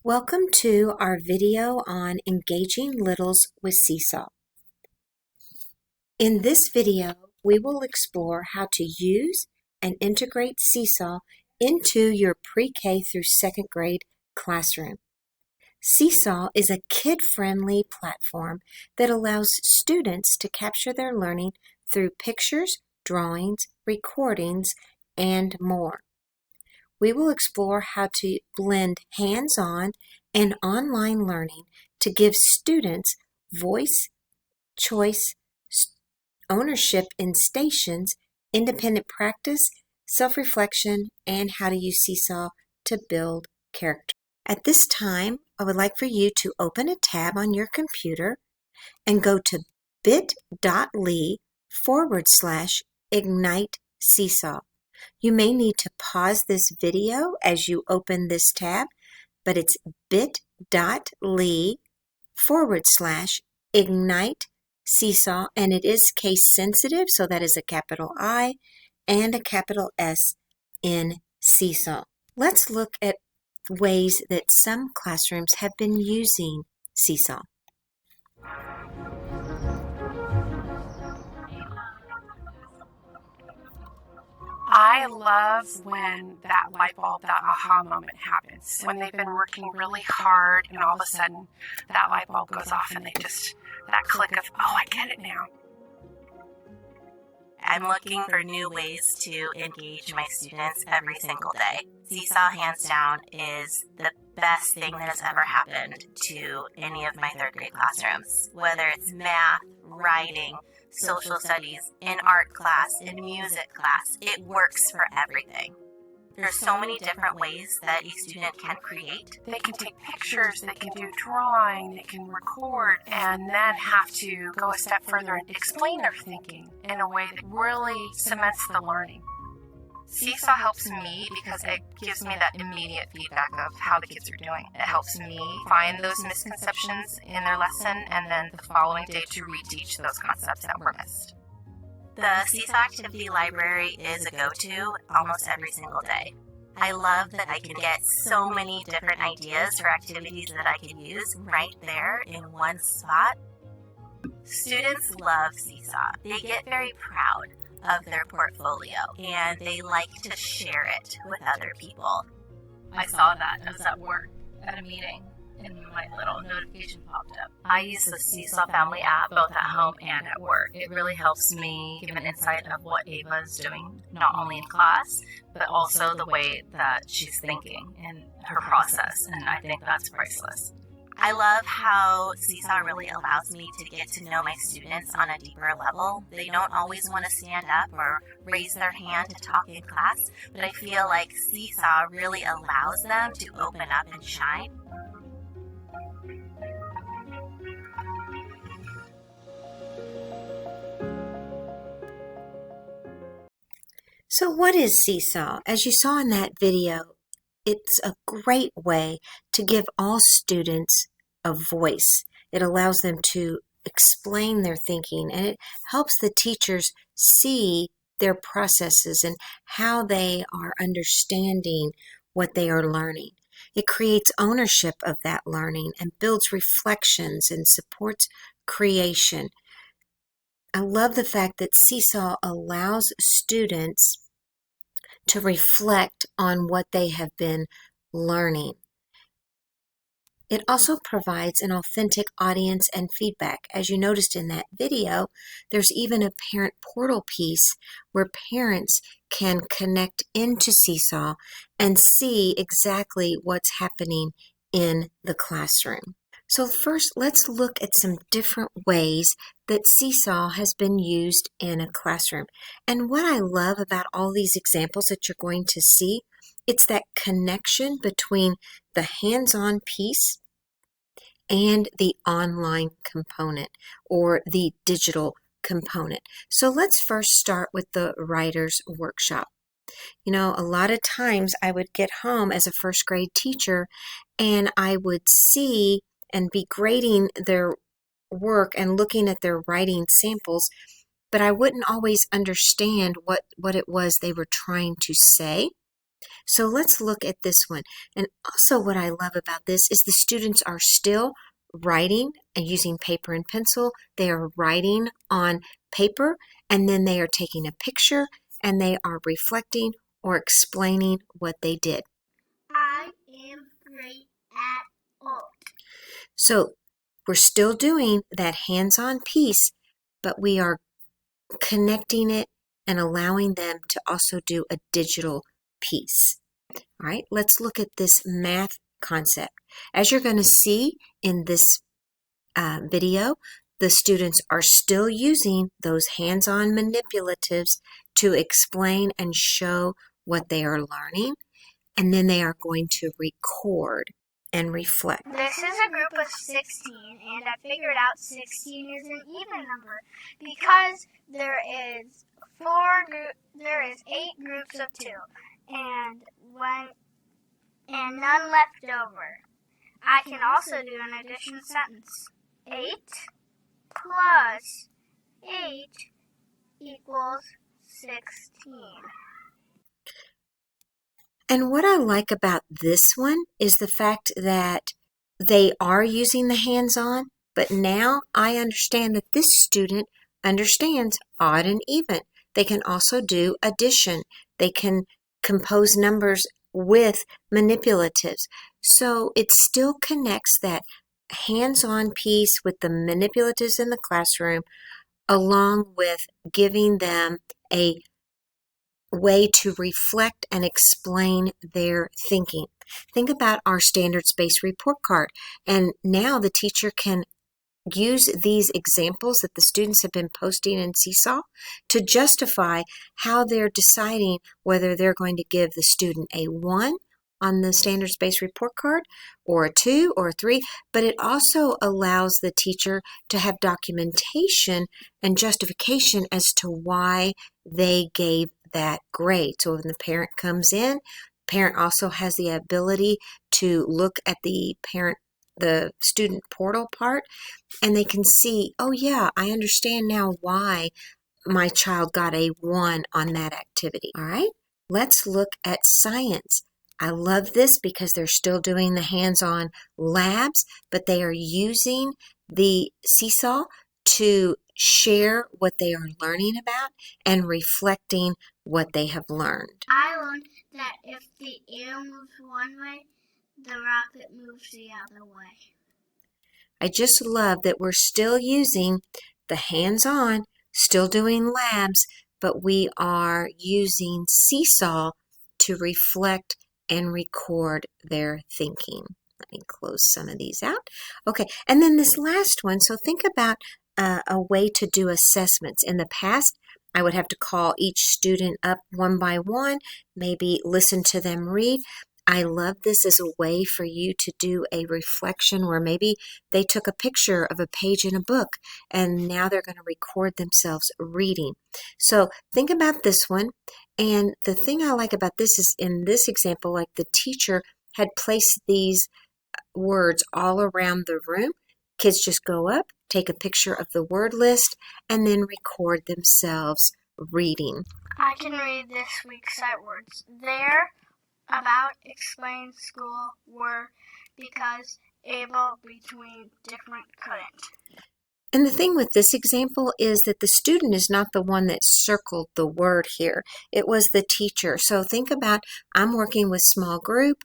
Welcome to our video on engaging littles with Seesaw. In this video, we will explore how to use and integrate Seesaw into your pre-K through second grade classroom. Seesaw is a kid-friendly platform that allows students to capture their learning through pictures, drawings, recordings, and more. We will explore how to blend hands-on and online learning to give students voice, choice, ownership in stations, independent practice, self-reflection, and how to use Seesaw to build character. At this time, I would like for you to open a tab on your computer and go to bit.ly/ignite Seesaw. You may need to pause this video as you open this tab, but it's bit.ly/ignite Seesaw, and it is case sensitive, so that is a capital I and a capital S in Seesaw. Let's look at ways that some classrooms have been using Seesaw. I love when that light bulb, that aha moment happens. When they've been working really hard and all of a sudden that light bulb goes off and that click of, oh, I get it now. I'm looking for new ways to engage my students every single day. Seesaw, hands down, is the best thing that has ever happened to any of my third grade classrooms. Whether it's math, writing, social studies, in art class, in music class, it works for everything. There's so many different ways that a student can create. They can take pictures, they can do drawing, they can record, and then have to go a step further and explain their thinking in a way that really cements the learning. Seesaw helps me because it gives me that immediate feedback of how the kids are doing. It helps me find those misconceptions in their lesson and then the following day to reteach those concepts that were missed. The Seesaw Activity Library is a go-to almost every single day. I love that I can get so many different ideas for activities that I can use right there in one spot. Students love Seesaw. They get very proud of their portfolio and they like to share it with other people. I saw that. I was at work at a meeting and my little notification popped up. I use the Seesaw Family app both at home and at work. It really helps me give an insight of what Ava is doing, not only in class, but also the way that she's thinking and her process, and I think that's priceless. I love how Seesaw really allows me to get to know my students on a deeper level. They don't always want to stand up or raise their hand to talk in class, but I feel like Seesaw really allows them to open up and shine. So what is Seesaw? As you saw in that video, it's a great way to give all students a voice. It allows them to explain their thinking, and it helps the teachers see their processes and how they are understanding what they are learning. It creates ownership of that learning and builds reflections and supports creation. I love the fact that Seesaw allows students to reflect on what they have been learning. It also provides an authentic audience and feedback. As you noticed in that video, there's even a parent portal piece where parents can connect into Seesaw and see exactly what's happening in the classroom. So first, let's look at some different ways that Seesaw has been used in a classroom. And what I love about all these examples that you're going to see, it's that connection between the hands-on piece and the online component or the digital component. So let's first start with the writer's workshop. You know, a lot of times I would get home as a first grade teacher and I would see and be grading their work and looking at their writing samples, but I wouldn't always understand what it was they were trying to say. So let's look at this one. And also what I love about this is the students are still writing and using paper and pencil. They are writing on paper, and then they are taking a picture, and they are reflecting or explaining what they did. I am great at art. So we're still doing that hands-on piece, but we are connecting it and allowing them to also do a digital piece. All right, let's look at this math concept. As you're going to see in this video, the students are still using those hands-on manipulatives to explain and show what they are learning, and then they are going to record and reflect. This is a group of 16, and I figured out 16 is an even number because there is 8 groups of 2, and none left over. I can also do an addition sentence. 8 plus 8 equals 16. And what I like about this one is the fact that they are using the hands-on, but now I understand that this student understands odd and even. They can also do addition. They can compose numbers with manipulatives. So it still connects that hands-on piece with the manipulatives in the classroom, along with giving them a way to reflect and explain their thinking. Think about our standards-based report card, and now the teacher can use these examples that the students have been posting in Seesaw to justify how they're deciding whether they're going to give the student a 1 on the standards-based report card, or a 2 or a 3, but it also allows the teacher to have documentation and justification as to why they gave that grade. So when the parent comes in, the parent also has the ability to look at the student portal part, and they can see, oh yeah, I understand now why my child got a 1 on that activity. All right, let's look at science. I love this because they're still doing the hands-on labs, but they are using the Seesaw to share what they are learning about and reflecting what they have learned. I learned that if the air moves one way, the rocket moves the other way. I just love that we're still using the hands-on, still doing labs, but we are using Seesaw to reflect and record their thinking. Let me close some of these out. Okay, and then this last one, so think about a way to do assessments. In the past, I would have to call each student up one by one, maybe listen to them read. I love this as a way for you to do a reflection where maybe they took a picture of a page in a book and now they're going to record themselves reading. So think about this one. And the thing I like about this is in this example, like the teacher had placed these words all around the room. Kids just go up, take a picture of the word list, and then record themselves reading. I can read this week's sight words. There, about, explain, school, were, because, able, between, different, couldn't. And the thing with this example is that the student is not the one that circled the word here. It was the teacher. So think about, I'm working with small group,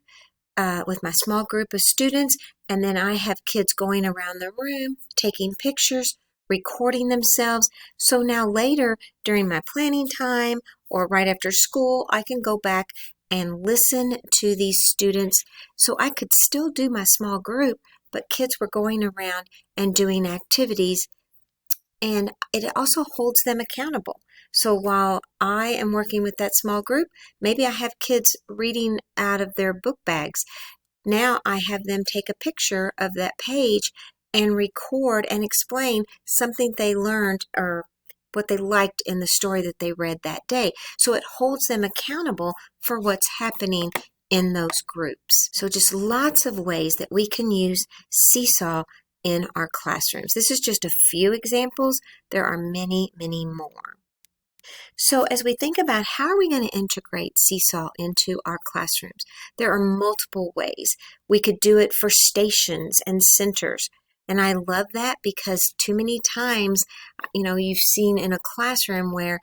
with my small group of students, and then I have kids going around the room, taking pictures, recording themselves. So now later during my planning time or right after school, I can go back and listen to these students. So I could still do my small group, but kids were going around and doing activities, and it also holds them accountable. So while I am working with that small group, maybe I have kids reading out of their book bags. Now I have them take a picture of that page and record and explain something they learned or what they liked in the story that they read that day. So it holds them accountable for what's happening in those groups. So just lots of ways that we can use Seesaw in our classrooms. This is just a few examples. There are many, many more. So as we think about how are we going to integrate Seesaw into our classrooms, there are multiple ways. We could do it for stations and centers. And I love that because too many times, you've seen in a classroom where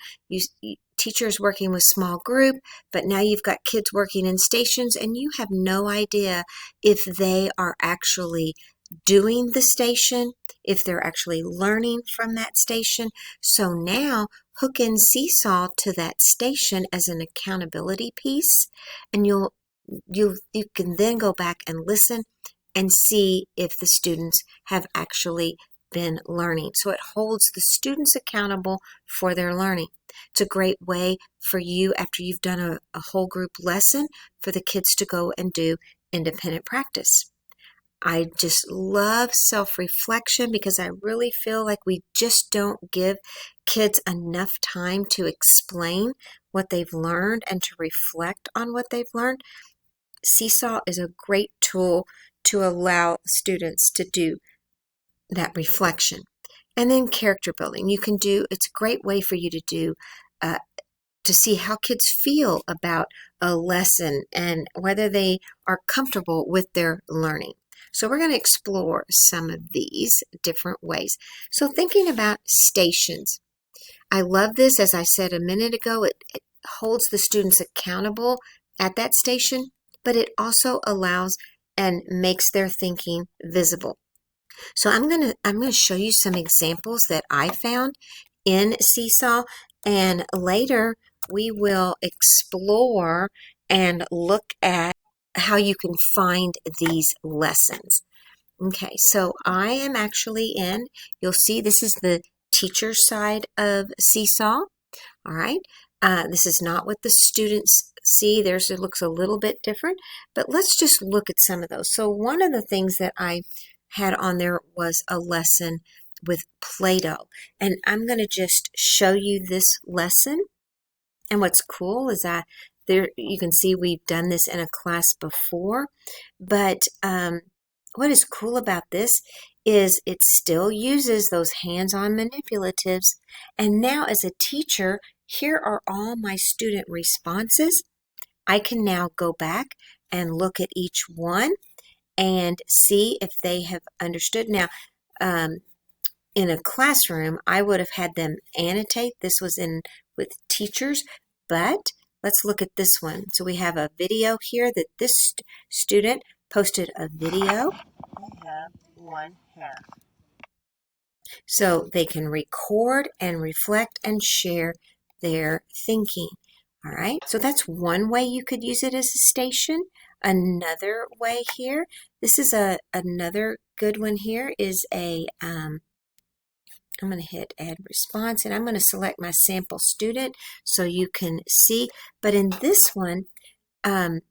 teachers working with small group, but now you've got kids working in stations and you have no idea if they are actually doing the station, if they're actually learning from that station. So now hook in Seesaw to that station as an accountability piece, and you can then go back and listen and see if the students have actually been learning. So it holds the students accountable for their learning. It's a great way for you, after you've done a whole group lesson, for the kids to go and do independent practice. I just love self-reflection because I really feel like we just don't give kids enough time to explain what they've learned and to reflect on what they've learned. Seesaw is a great tool to allow students to do that reflection. And then character building. It's a great way for you to do to see how kids feel about a lesson and whether they are comfortable with their learning. So we're going to explore some of these different ways. So thinking about stations. I love this. As I said a minute ago, it holds the students accountable at that station, but it also allows and makes their thinking visible. So I'm going to show you some examples that I found in Seesaw, and later we will explore and look at how you can find these lessons. Okay, so I am actually you'll see this is the teacher side of Seesaw. All right, this is not what the students see. It looks a little bit different, but let's just look at some of those. So one of the things that I had on there was a lesson with Play-Doh, and I'm going to just show you this lesson. And what's cool is that you can see we've done this in a class before, but what is cool about this is it still uses those hands-on manipulatives. And now as a teacher, here are all my student responses. I can now go back and look at each one and see if they have understood. Now, in a classroom, I would have had them annotate. This was with teachers, but let's look at this one. So we have a video here that this student posted a video. I have one hair. So they can record and reflect and share their thinking. All right, so that's one way you could use it as a station. Another way here, this is another good one here, is I'm going to hit add response, and I'm going to select my sample student so you can see. But in this one, the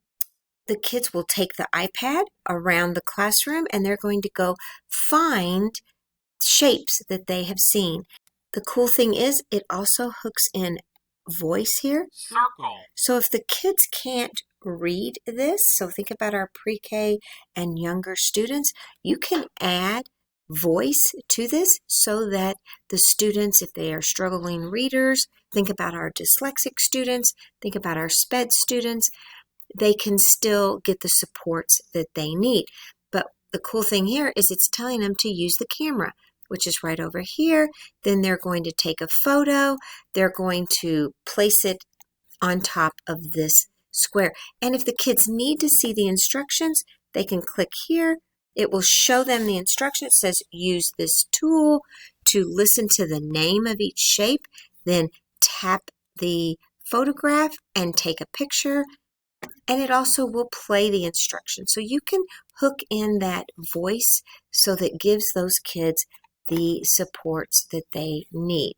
kids will take the iPad around the classroom and they're going to go find shapes that they have seen. The cool thing is it also hooks in voice here. Circle. So if the kids can't read this, so think about our pre-K and younger students, you can add voice to this so that the students, if they are struggling readers, think about our dyslexic students, think about our SPED students, they can still get the supports that they need. But the cool thing here is it's telling them to use the camera, which is right over here. Then they're going to take a photo. They're going to place it on top of this square. And if the kids need to see the instructions, they can click here. It will show them the instruction. It says use this tool to listen to the name of each shape. Then tap the photograph and take a picture. And it also will play the instruction. So you can hook in that voice so that gives those kids the supports that they need.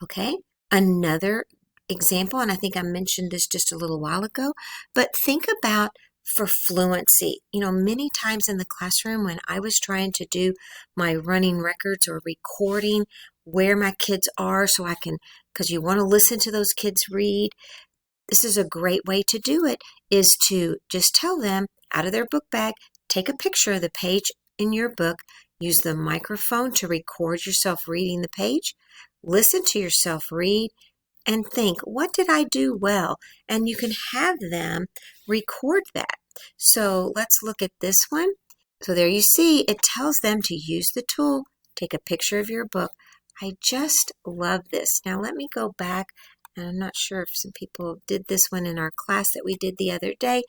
Okay, another example, and I think I mentioned this just a little while ago, but think about for fluency. Many times in the classroom when I was trying to do my running records or recording where my kids are so I can, because you want to listen to those kids read, this is a great way to do it, is to just tell them out of their book bag, take a picture of the page in your book, use the microphone to record yourself reading the page, listen to yourself read, and think, what did I do well? And you can have them record that. So let's look at this one. So there you see, it tells them to use the tool, take a picture of your book. I just love this. Now let me go back, and I'm not sure if some people did this one in our class that we did the other day,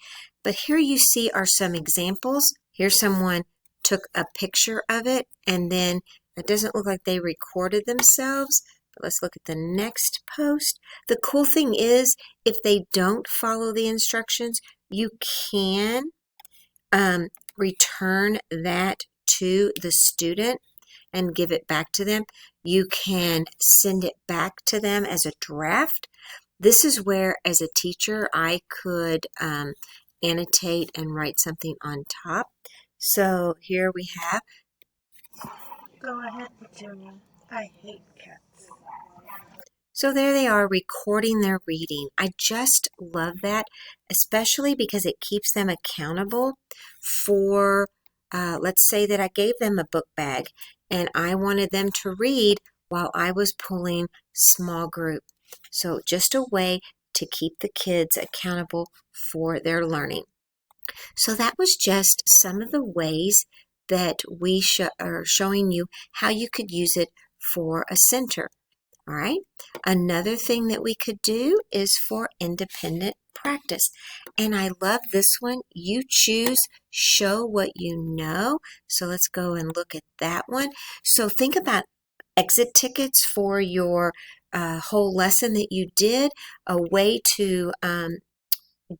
but here you see are some examples. Here's someone took a picture of it, and then it doesn't look like they recorded themselves. But let's look at the next post. The cool thing is, if they don't follow the instructions, you can return that to the student and give it back to them. You can send it back to them as a draft. This is where, as a teacher, I could annotate and write something on top. So here we have, Go ahead, Virginia. I hate cats. so there they are recording their reading. I just love that, especially because it keeps them accountable for, let's say that I gave them a book bag and I wanted them to read while I was pulling small group. So just a way to keep the kids accountable for their learning. So that was just some of the ways that we are showing you how you could use it for a center. All right. Another thing that we could do is for independent practice. And I love this one. You choose, show what you know. So let's go and look at that one. So think about exit tickets for your whole lesson that you did, a way to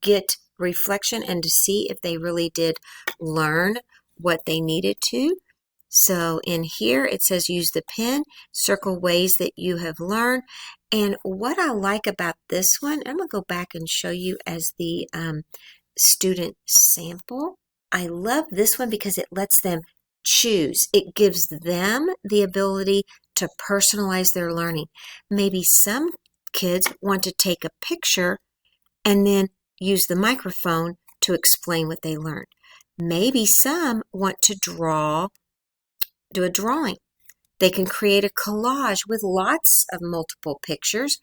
get reflection and to see if they really did learn what they needed to. So in here it says use the pen, circle ways that you have learned. And what I like about this one, I'm going to go back and show you as the student sample. I love this one because it lets them choose. It gives them the ability to personalize their learning. Maybe some kids want to take a picture and then use the microphone to explain what they learned. Maybe some want to do a drawing. They can create a collage with lots of multiple pictures.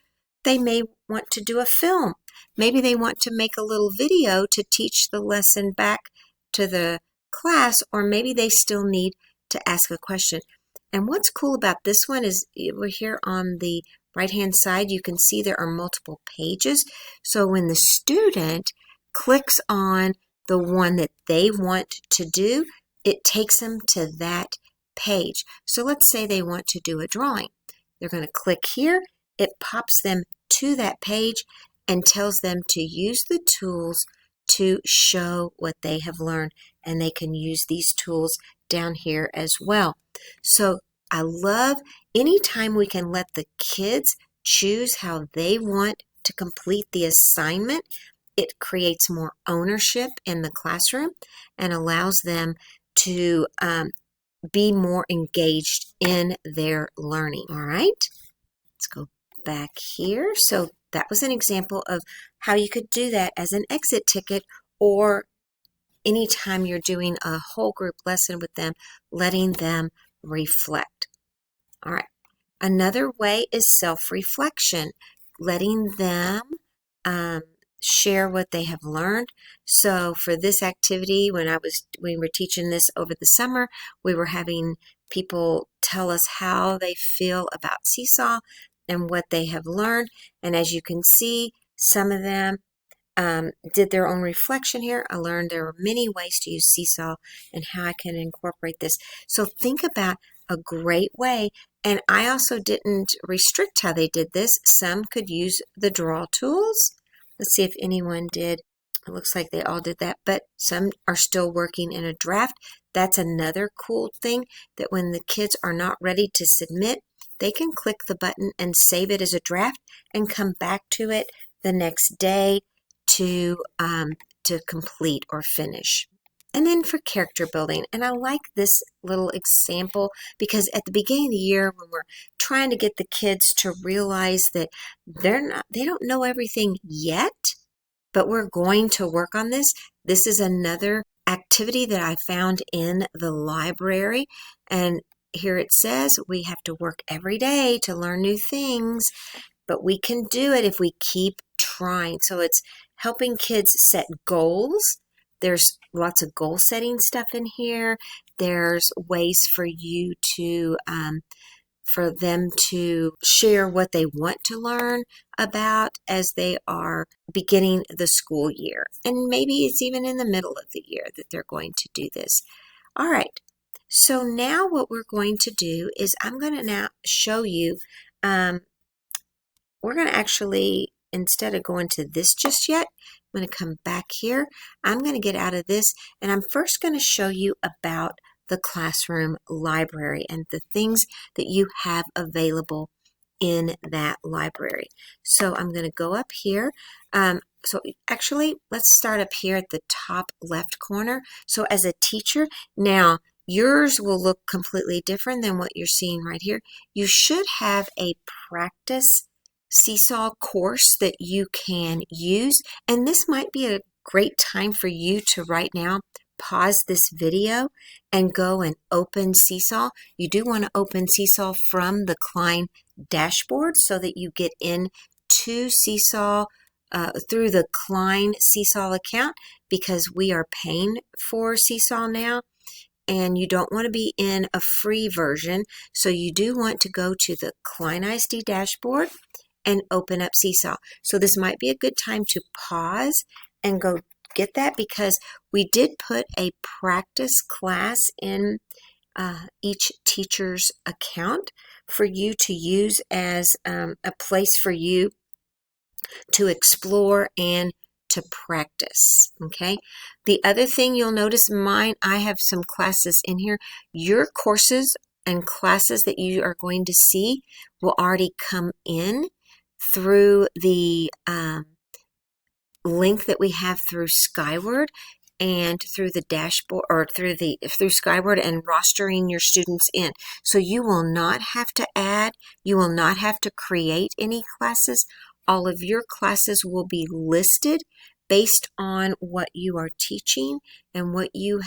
They may want to do a film. Maybe they want to make a little video to teach the lesson back to the class, or maybe they still need to ask a question. And what's cool about this one is we're here on the right-hand side, you can see there are multiple pages. So when the student clicks on the one that they want to do, it takes them to that page. So let's say they want to do a drawing. They're going to click here. It pops them to that page and tells them to use the tools to show what they have learned. And they can use these tools down here as well. So I love anytime we can let the kids choose how they want to complete the assignment. It creates more ownership in the classroom and allows them to be more engaged in their learning. All right, let's go back here. So that was an example of how you could do that as an exit ticket, or anytime you're doing a whole group lesson with them, letting them reflect. All right, another way is self-reflection, letting them share what they have learned. So for this activity, when we were teaching this over the summer, we were having people tell us how they feel about Seesaw and what they have learned. And as you can see, some of them did their own reflection here. I learned there are many ways to use Seesaw and how I can incorporate this. So think about a great way. And I also didn't restrict how they did this. Some could use the draw tools. Let's see if anyone did. It looks like they all did that, but some are still working in a draft. That's another cool thing, that when the kids are not ready to submit, they can click the button and save it as a draft and come back to it the next day to complete or finish. And then for character building, and I like this little example because at the beginning of the year, when we're trying to get the kids to realize that they don't know everything yet, but we're going to work on this. This is another activity that I found in the library, and here it says we have to work every day to learn new things. but we can do it if we keep trying. So it's helping kids set goals. There's lots of goal setting stuff in here. There's ways for you to for them to share what they want to learn about as they are beginning the school year. And maybe it's even in the middle of the year that they're going to do this. All right, so now what we're going to do is I'm going to now show you, we're going to actually, instead of going to this just yet, I'm going to come back here. I'm going to get out of this, and I'm first going to show you about the classroom library and the things that you have available in that library. So I'm going to go up here. So actually, let's start up here at the top left corner. So as a teacher, now yours will look completely different than what you're seeing right here. You should have a practice Seesaw course that you can use, and this might be a great time for you to right now pause this video and go and open Seesaw. You do want to open Seesaw from the Klein dashboard so that you get into Seesaw through the Klein Seesaw account, because we are paying for Seesaw now, and you don't want to be in a free version. So you do want to go to the Klein ISD dashboard and open up Seesaw. So this might be a good time to pause and go get that, because we did put a practice class in each teacher's account for you to use as a place for you to explore and to practice. Okay. The other thing you'll notice, I have some classes in here. Your courses and classes that you are going to see will already come in through the link that we have through Skyward and through the dashboard, or through Skyward and rostering your students in. So you will not have to add, you will not have to create any classes. All of your classes will be listed based on what you are teaching and what you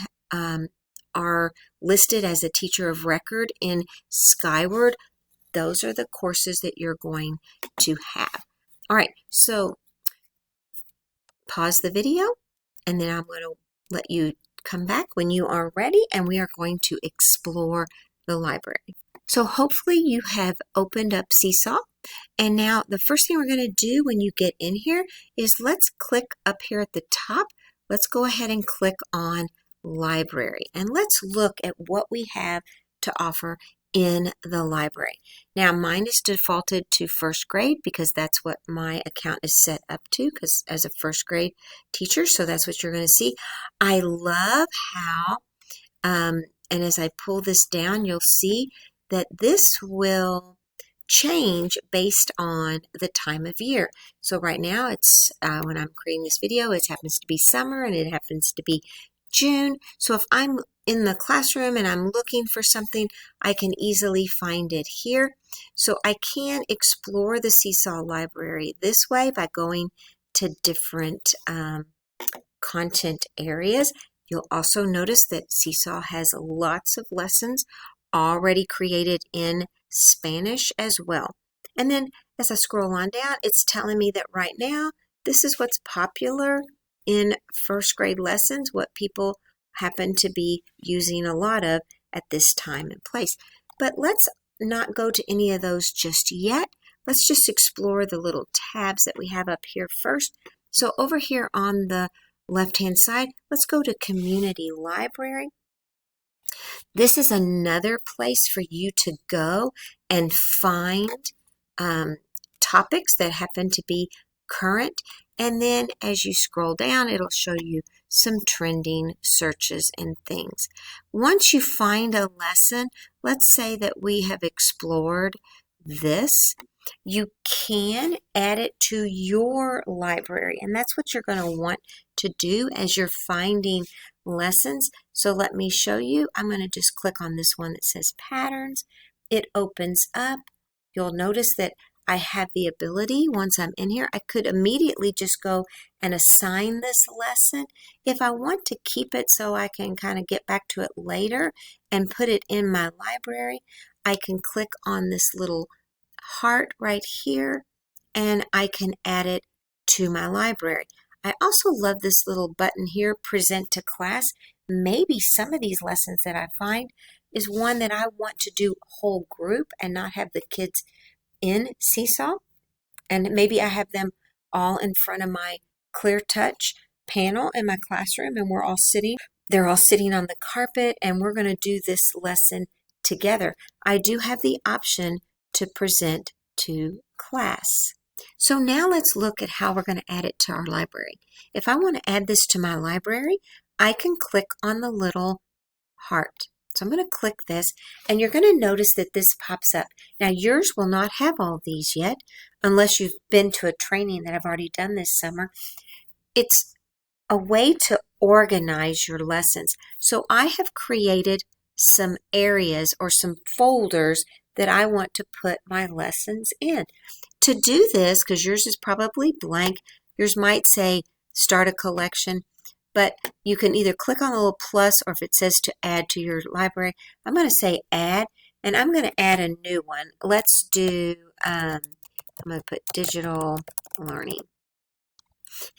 are listed as a teacher of record in Skyward. Those are the courses that you're going to have. All right, so pause the video, and then I'm going to let you come back when you are ready, and we are going to explore the library. So hopefully you have opened up Seesaw, and now the first thing we're going to do when you get in here is let's click up here at the top. Let's go ahead and click on Library, and let's look at what we have to offer in the library. Now mine is defaulted to first grade because that's what my account is set up to, because as a first grade teacher, so that's what you're going to see. I love how, and as I pull this down, you'll see that this will change based on the time of year. So right now it's, when I'm creating this video, it happens to be summer and it happens to be June. So if I'm in the classroom and I'm looking for something, I can easily find it here. So I can explore the Seesaw library this way by going to different content areas. You'll also notice that Seesaw has lots of lessons already created in Spanish as well. And then as I scroll on down, it's telling me that right now, this is what's popular in first grade lessons, what people happen to be using a lot of at this time and place. But let's not go to any of those just yet. Let's just explore the little tabs that we have up here first. So over here on the left-hand side, let's go to Community Library. This is another place for you to go and find topics that happen to be current. And then as you scroll down, it'll show you some trending searches and things. Once you find a lesson, let's say that we have explored this, you can add it to your library. And that's what you're going to want to do as you're finding lessons. So let me show you. I'm going to just click on this one that says patterns. It opens up. You'll notice that I have the ability, once I'm in here, I could immediately just go and assign this lesson. If I want to keep it so I can kind of get back to it later and put it in my library, I can click on this little heart right here, and I can add it to my library. I also love this little button here, Present to Class. Maybe some of these lessons that I find is one that I want to do whole group and not have the kids in Seesaw. And maybe I have them all in front of my Clear Touch panel in my classroom, and they're all sitting on the carpet, and we're going to do this lesson together. I do have the option to present to class. So now let's look at how we're going to add it to our library. If I want to add this to my library, I can click on the little heart. So I'm going to click this, and you're going to notice that this pops up. Now yours will not have all these yet, unless you've been to a training that I've already done this summer. It's a way to organize your lessons. So I have created some areas or some folders that I want to put my lessons in. To do this, because yours is probably blank, yours might say start a collection, but you can either click on the little plus, or if it says to add to your library, I'm going to say add, and I'm going to add a new one. Let's do, I'm going to put digital learning.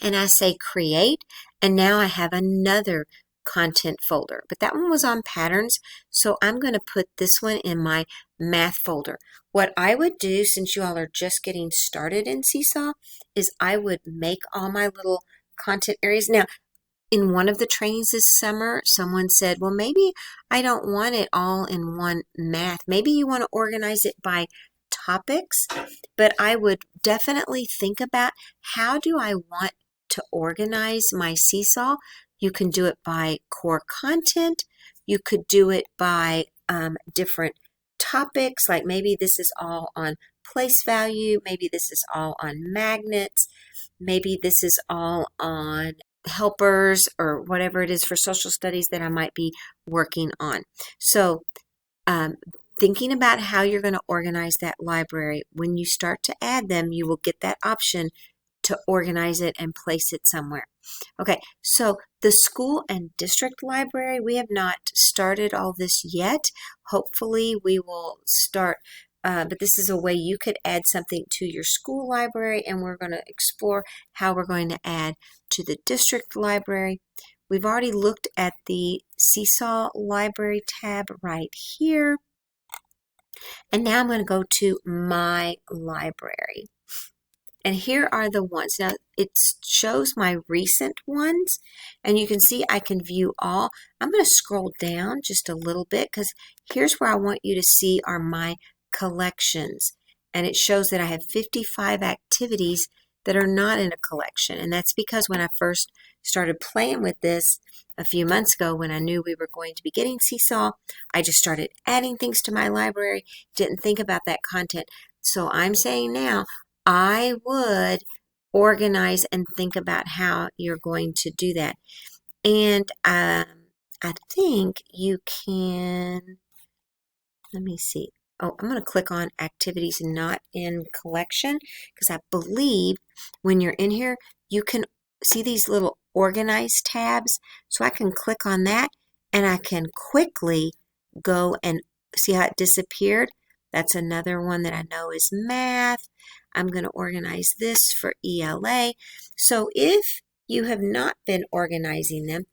And I say create, and now I have another content folder. But that one was on patterns, so I'm going to put this one in my math folder. What I would do, since you all are just getting started in Seesaw, is I would make all my little content areas. Now, in one of the trainings this summer, someone said, well, maybe I don't want it all in one math. Maybe you want to organize it by topics, but I would definitely think about, how do I want to organize my Seesaw? You can do it by core content. You could do it by different topics, like maybe this is all on place value, maybe this is all on magnets, maybe this is all on helpers, or whatever it is for social studies that I might be working on. So thinking about how you're going to organize that library, when you start to add them, you will get that option to organize it and place it somewhere. Okay, so the school and district library, we have not started all this yet. Hopefully we will start, but this is a way you could add something to your school library, and we're going to explore how we're going to add to the district library. We've already looked at the Seesaw library tab right here. And now I'm going to go to my library. And here are the ones. Now it shows my recent ones, and you can see I can view all. I'm going to scroll down just a little bit, because here's where I want you to see are my collections. And it shows that I have 55 activities that are not in a collection. And that's because when I first started playing with this a few months ago, when I knew we were going to be getting Seesaw, I just started adding things to my library, didn't think about that content. So I'm saying now, I would organize and think about how you're going to do that. And I think you can, let me see. Oh, I'm going to click on activities not in collection, because I believe when you're in here, you can see these little organize tabs. So I can click on that, and I can quickly go and see how it disappeared. That's another one that I know is math. I'm going to organize this for ELA. So if you have not been organizing them,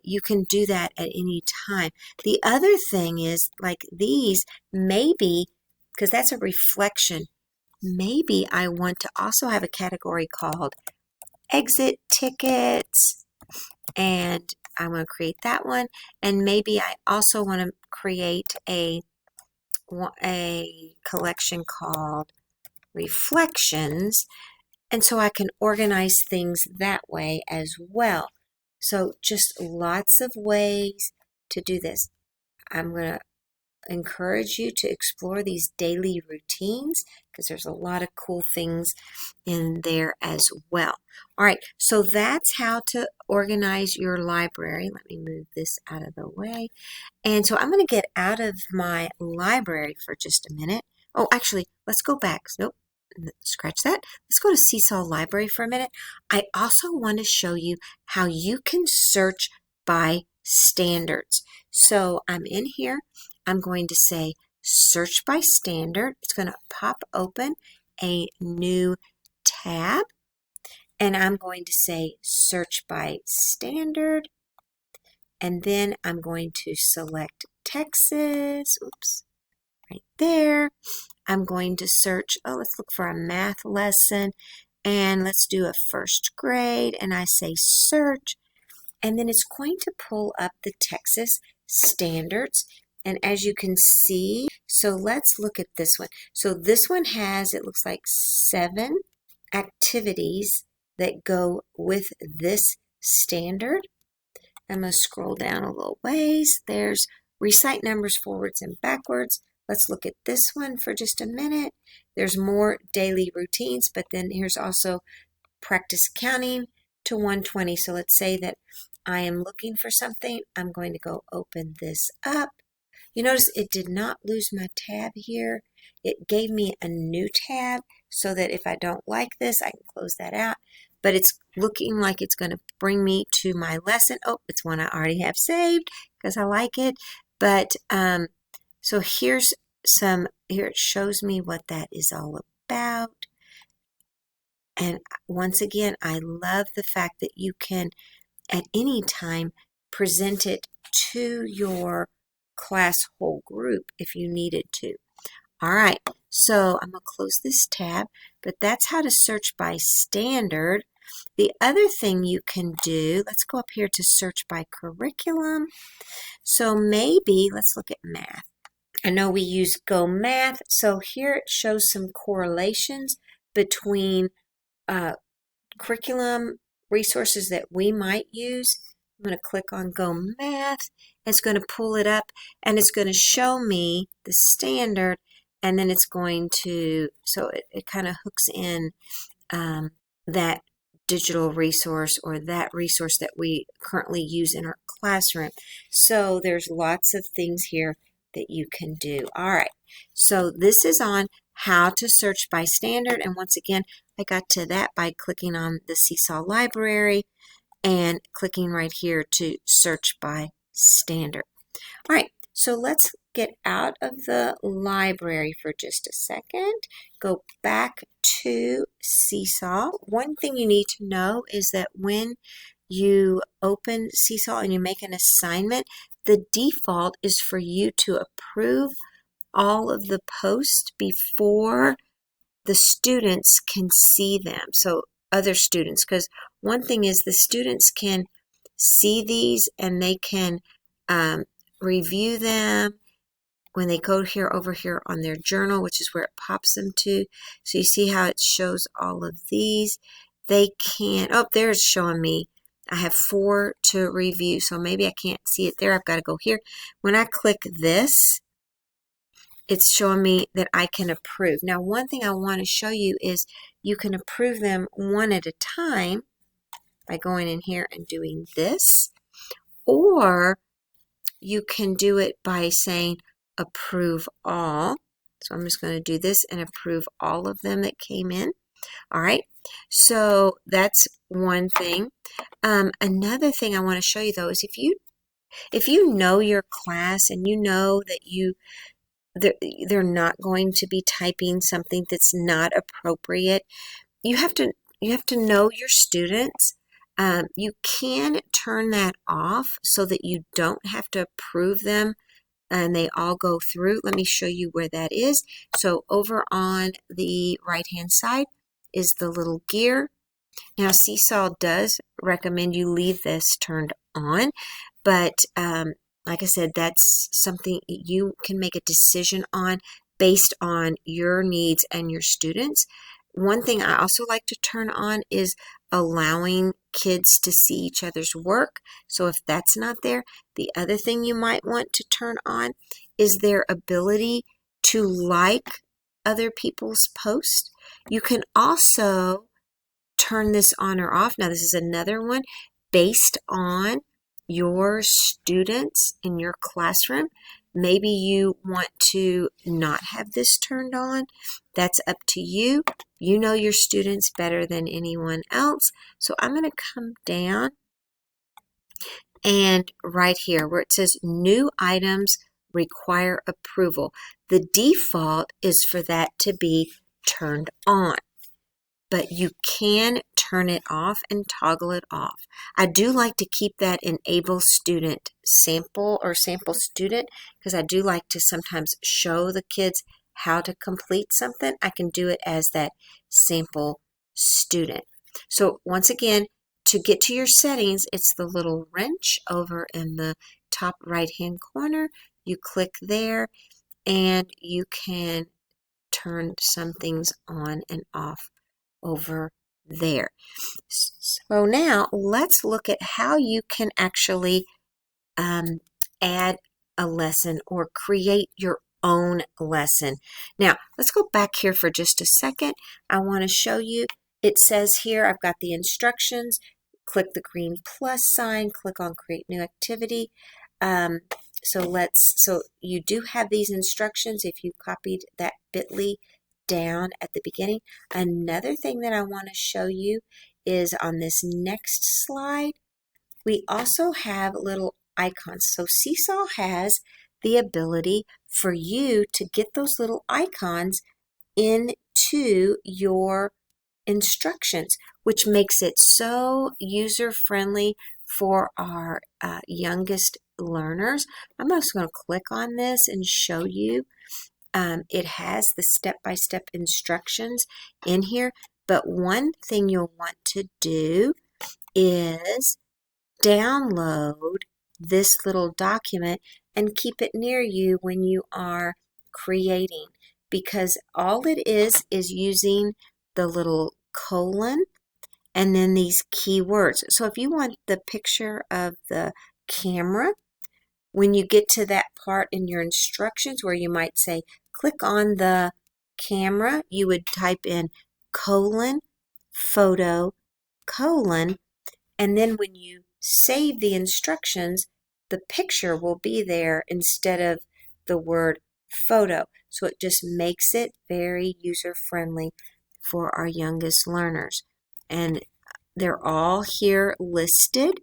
you can do that at any time. The other thing is, like these, maybe, because that's a reflection, maybe I want to also have a category called exit tickets, and I'm going to create that one. And maybe I also want to create a collection called reflections, and so I can organize things that way as well. So just lots of ways to do this. I'm going to encourage you to explore these daily routines, because there's a lot of cool things in there as well. All right, so that's how to organize your library. Let me move this out of the way. And so I'm going to get out of my library for just a minute. Oh, actually, let's go back. Nope, scratch that. Let's go to Seesaw Library for a minute. I also want to show you how you can search by standards. So I'm in here. I'm going to say search by standard. It's going to pop open, a new tab, and I'm going to say search by standard, and then I'm going to select Texas, oops, right there. I'm going to search, let's look for a math lesson, and let's do a first grade, and I say search, and then it's going to pull up the Texas standards. And as you can see, so let's look at this one. So this one has, it looks like 7 activities that go with this standard. I'm going to scroll down a little ways. There's recite numbers forwards and backwards. Let's look at this one for just a minute. There's more daily routines, but then here's also practice counting to 120. So let's say that I am looking for something. I'm going to go open this up. You notice it did not lose my tab here. It gave me a new tab so that if I don't like this, I can close that out. But it's looking like it's going to bring me to my lesson. Oh, it's one I already have saved because I like it. But so here it shows me what that is all about. And once again, I love the fact that you can at any time present it to your class whole group if you needed to. All right, so I'm going to close this tab, but that's how to search by standard. The other thing you can do, let's go up here to search by curriculum. So maybe, let's look at math. I know we use Go Math, so here it shows some correlations between curriculum resources that we might use. I'm going to click on Go Math. It's going to pull it up, and it's going to show me the standard, and then it's going to, so it kind of hooks in that digital resource or that resource that we currently use in our classroom. So there's lots of things here that you can do. All right, so this is on how to search by standard, and once again, I got to that by clicking on the Seesaw library and clicking right here to search by standard. All right, so let's get out of the library for just a second. Go back to Seesaw. One thing you need to know is that when you open Seesaw and you make an assignment, the default is for you to approve all of the posts before the students can see them. So other students, because one thing is the students can see these and they can review them when they go here over here on their journal, which is where it pops them to. So you see how it shows all of these. They can, oh, there's showing me I have 4 to review, so maybe I can't see it there. I've got to go here. When I click this, it's showing me that I can approve. Now, one thing I want to show you is you can approve them one at a time by going in here and doing this, or you can do it by saying approve all. So I'm just going to do this and approve all of them that came in. All right, so that's one thing. Another thing I want to show you though is if you know your class and you know that they're not going to be typing something that's not appropriate, you have to know your students. You can turn that off so that you don't have to approve them and they all go through. Let me show you where that is. So over on the right hand side is the little gear. Now Seesaw does recommend you leave this turned on, but like I said, that's something you can make a decision on based on your needs and your students. One thing I also like to turn on is allowing kids to see each other's work. So if that's not there, the other thing you might want to turn on is their ability to like other people's posts. You can also turn this on or off. Now this is another one based on your students in your classroom. Maybe you want to not have this turned on. That's up to you. You know your students better than anyone else. So I'm going to come down and right here where it says new items require approval. The default is for that to be turned on. But you can turn it off and toggle it off. I do like to keep that enable student sample or sample student because I do like to sometimes show the kids how to complete something. I can do it as that sample student. So once again, to get to your settings, it's the little wrench over in the top right hand corner. You click there and you can turn some things on and off over there. So now let's look at how you can actually add a lesson or create your own lesson. Now let's go back here for just a second. I want to show you, it says here I've got the instructions. Click the green plus sign, click on create new activity. So you do have these instructions if you copied that bit.ly down at the beginning. Another thing that I want to show you is on this next slide, we also have little icons. So Seesaw has the ability for you to get those little icons into your instructions, which makes it so user-friendly for our youngest learners. I'm just going to click on this and show you. It has the step-by-step instructions in here, but one thing you'll want to do is download this little document and keep it near you when you are creating, because all it is using the little colon and then these keywords. So if you want the picture of the camera, when you get to that part in your instructions where you might say, click on the camera, you would type in colon, photo, colon, and then when you save the instructions, the picture will be there instead of the word photo. So it just makes it very user-friendly for our youngest learners. And they're all here listed,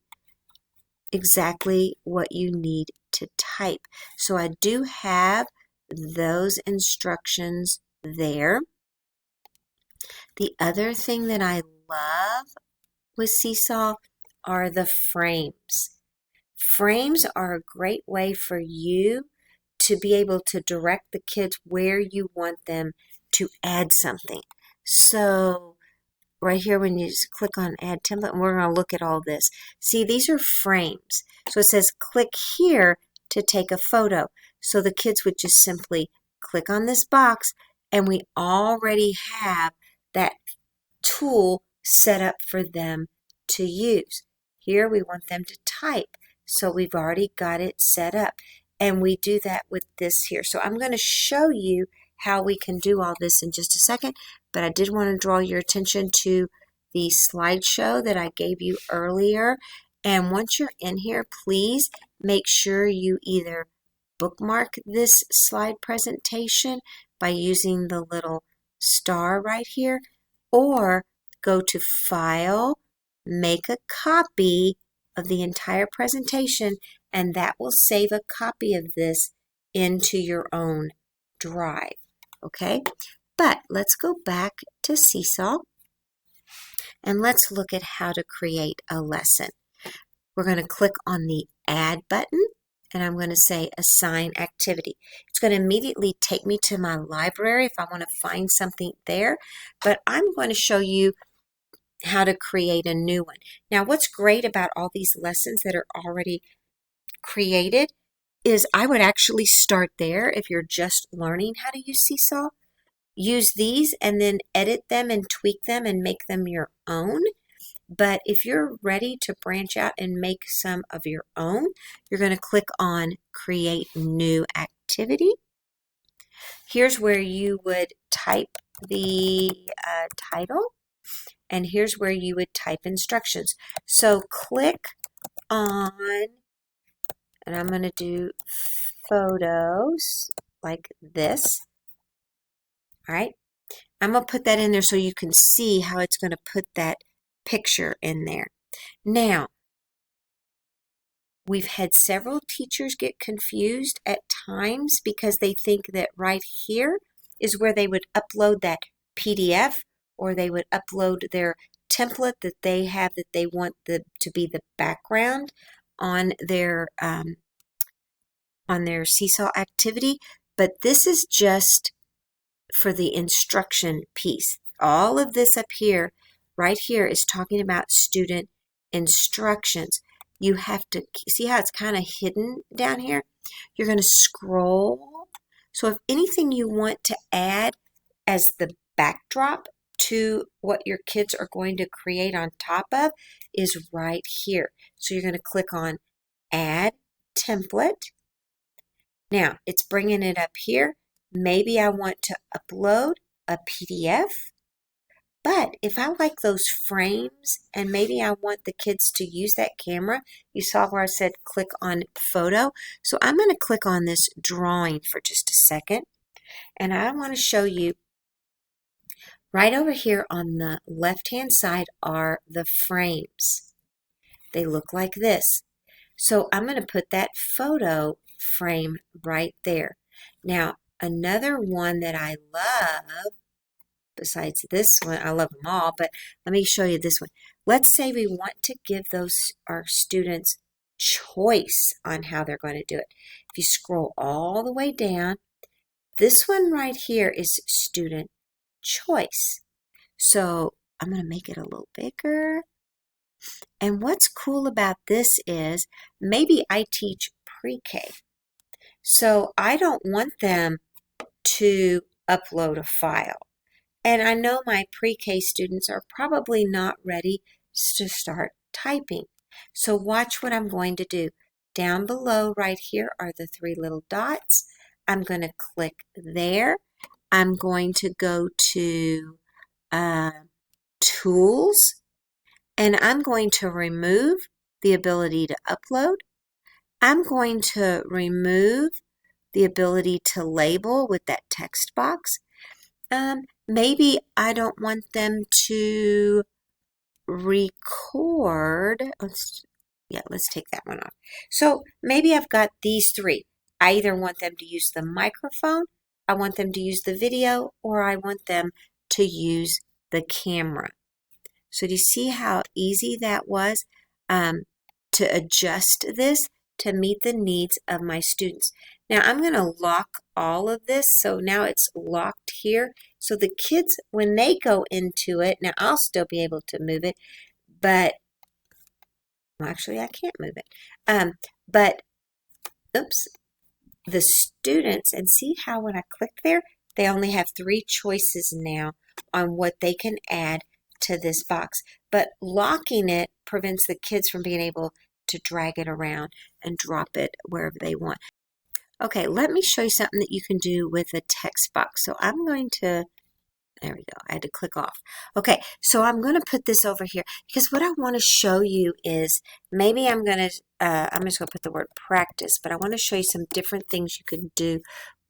exactly what you need to type. So I do have those instructions there. The other thing that I love with Seesaw are the frames. Frames are a great way for you to be able to direct the kids where you want them to add something. So right here, when you just click on add template, and we're going to look at all this. See, these are frames. So it says click here to take a photo. So the kids would just simply click on this box, and we already have that tool set up for them to use. Here we want them to type. So we've already got it set up. And we do that with this here. So I'm going to show you how we can do all this in just a second, but I did want to draw your attention to the slideshow that I gave you earlier. And once you're in here, please make sure you either bookmark this slide presentation by using the little star right here, or go to File, make a copy of the entire presentation, and that will save a copy of this into your own drive. Okay, but let's go back to Seesaw and let's look at how to create a lesson. We're going to click on the Add button, and I'm going to say Assign Activity. It's going to immediately take me to my library if I want to find something there, but I'm going to show you how to create a new one. Now, what's great about all these lessons that are already created is I would actually start there if you're just learning how to use Seesaw. Use these and then edit them and tweak them and make them your own. But if you're ready to branch out and make some of your own, you're going to click on Create New Activity. Here's where you would type the title, and here's where you would type instructions. So click on, and I'm going to do photos like this. All right. I'm going to put that in there so you can see how it's going to put that picture in there. Now, we've had several teachers get confused at times because they think that right here is where they would upload that PDF, or they would upload their template that they have that they want to be the background on their Seesaw activity. But this is just for the instruction piece. All of this up here, right here, is talking about student instructions. You have to see how it's kind of hidden down here. You're going to scroll. So if anything you want to add as the backdrop to what your kids are going to create on top of is right here. So you're going to click on Add Template. Now, it's bringing it up here. Maybe I want to upload a PDF, but if I like those frames and maybe I want the kids to use that camera, you saw where I said click on photo. So I'm going to click on this drawing for just a second, and I want to show you right over here on the left-hand side are the frames. They look like this. So I'm going to put that photo frame right there. Now, another one that I love, besides this one, I love them all, but let me show you this one. Let's say we want to give our students choice on how they're going to do it. If you scroll all the way down, this one right here is student choice. So I'm going to make it a little bigger. And what's cool about this is maybe I teach pre-K. So I don't want them to upload a file. And I know my pre-K students are probably not ready to start typing. So watch what I'm going to do. Down below right here are the three little dots. I'm going to click there. I'm going to go to Tools, and I'm going to remove the ability to upload. I'm going to remove the ability to label with that text box. Maybe I don't want them to record. Let's take that one off. So maybe I've got these three. I either want them to use the microphone, I want them to use the video, or I want them to use the camera. So do you see how easy that was to adjust this to meet the needs of my students? Now I'm going to lock all of this, so now it's locked here. So the kids, when they go into it, now I'll still be able to move it, but well, actually I can't move it. But oops, the students, and see how when I click there, they only have 3 choices now on what they can add to this box. But locking it prevents the kids from being able to drag it around and drop it wherever they want. Okay, let me show you something that you can do with a text box. So I'm going to, there we go, I had to click off. Okay, so I'm going to put this over here because what I want to show you is maybe I'm just going to put the word practice, but I want to show you some different things you can do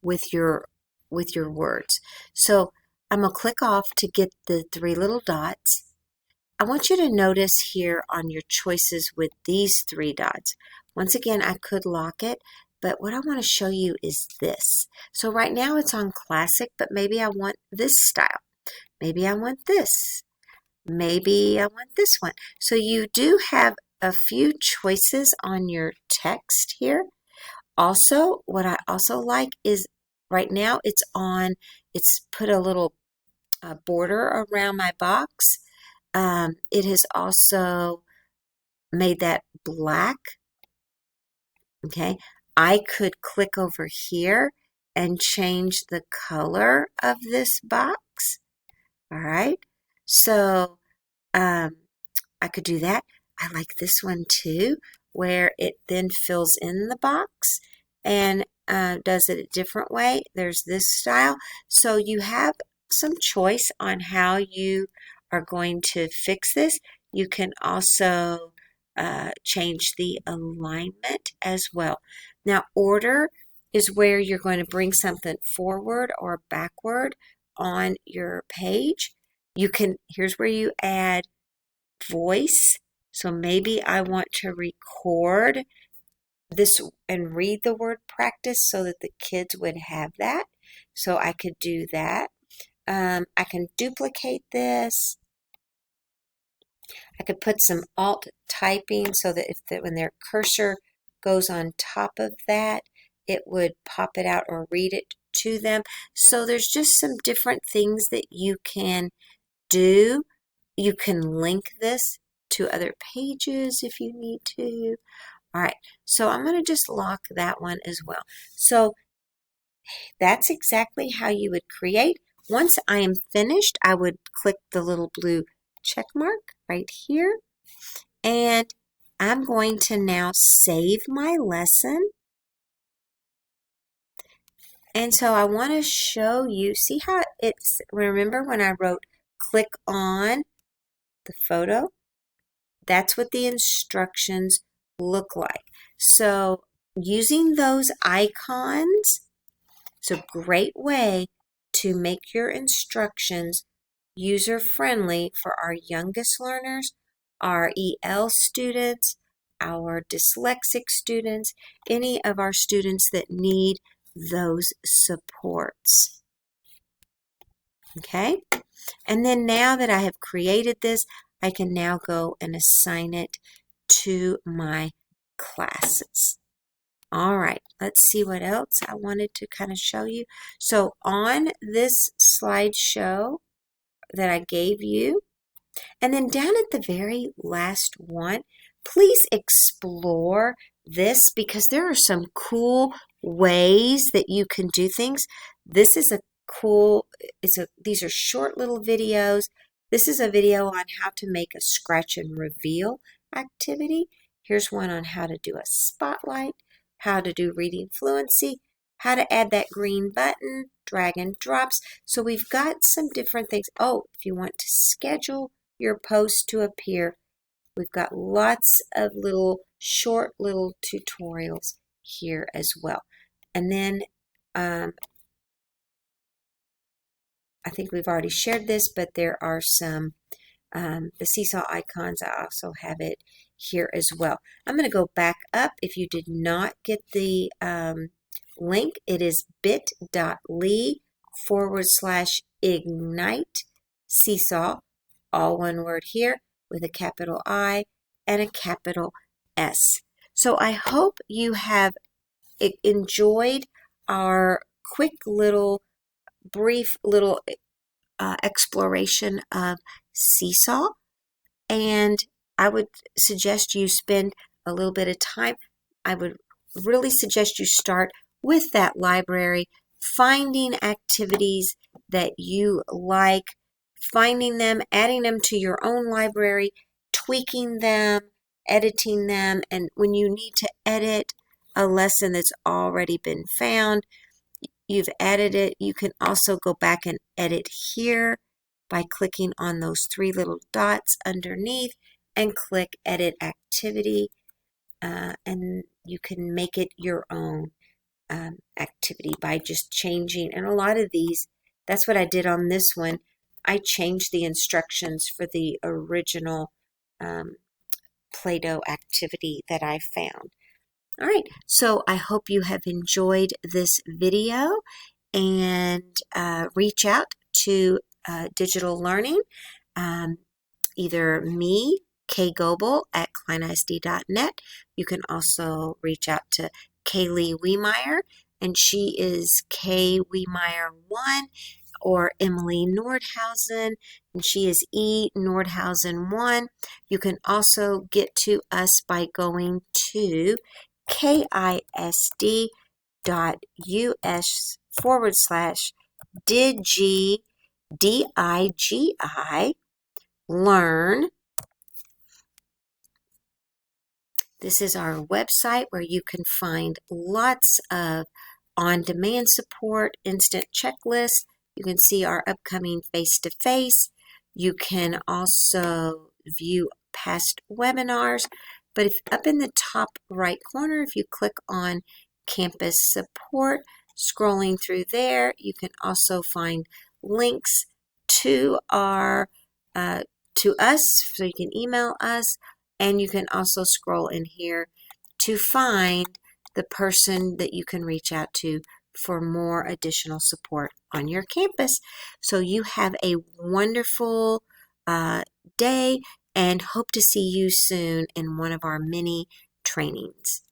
with your words. So I'm going to click off to get the 3 little dots. I want you to notice here on your choices with these 3 dots. Once again, I could lock it, but what I want to show you is this. So right now it's on classic, but maybe I want this style. Maybe I want this. Maybe I want this one. So you do have a few choices on your text here. Also, what I also like is right now it's put a little border around my box. It has also made that black. Okay, I could click over here and change the color of this box. All right, so I could do that. I like this one too, where it then fills in the box and does it a different way. There's this style. So you have some choice on how you are going to fix this. You can also change the alignment as well. Now, order is where you're going to bring something forward or backward on your page. Here's where you add voice. So maybe I want to record this and read the word practice so that the kids would have that. So I could do that. I can duplicate this. I could put some alt typing so that when their cursor goes on top of that, it would pop it out or read it to them. So there's just some different things that you can do. You can link this to other pages if you need to. All right, so I'm going to just lock that one as well. So that's exactly how you would create. Once I am finished, I would click the little blue check mark right here. And I'm going to now save my lesson. And so I want to show you, see how it's, remember when I wrote click on the photo? That's what the instructions look like. So using those icons, it's a great way to make your instructions user-friendly for our youngest learners, our EL students, our dyslexic students, any of our students that need those supports. Okay? And then now that I have created this, I can now go and assign it to my classes. All right, let's see what else I wanted to kind of show you. So on this slideshow that I gave you, and then down at the very last one, please explore this because there are some cool ways that you can do things. This is a cool, these are short little videos. This is a video on how to make a scratch and reveal activity. Here's one on how to do a spotlight, how to do reading fluency, how to add that green button, drag and drops. So we've got some different things. Oh, if you want to schedule your post to appear, we've got lots of short little tutorials here as well. And then I think we've already shared this, but there are some the Seesaw icons. I also have it here as well. I'm going to go back up. If you did not get the link, it is bit.ly/ignite Seesaw, all one word here with a capital I and a capital S. So I hope you have enjoyed our quick brief little exploration of Seesaw, and I would suggest you spend a little bit of time. I would really suggest you start with that library, finding activities that you like, finding them, adding them to your own library, tweaking them, editing them, and when you need to edit a lesson that's already been found, you've added it, you can also go back and edit here by clicking on those three little dots underneath and click Edit Activity, and you can make it your own activity by just changing. And a lot of these, that's what I did on this one. I changed the instructions for the original Play-Doh activity that I found. All right, so I hope you have enjoyed this video, and reach out to Digital Learning, either me, Kay Goebel at kleinisd.net. You can also reach out to Kaylee Wiemeyer, and she is K Wiemeyer1, or Emily Nordhausen, and she is E Nordhausen1. You can also get to us by going to kisd.us/digi learn. This is our website where you can find lots of on-demand support, instant checklists. You can see our upcoming face-to-face. You can also view past webinars. But if up in the top right corner, if you click on Campus Support, scrolling through there, you can also find links to to us, so you can email us, and you can also scroll in here to find the person that you can reach out to for more additional support on your campus. So you have a wonderful day, and hope to see you soon in one of our many trainings.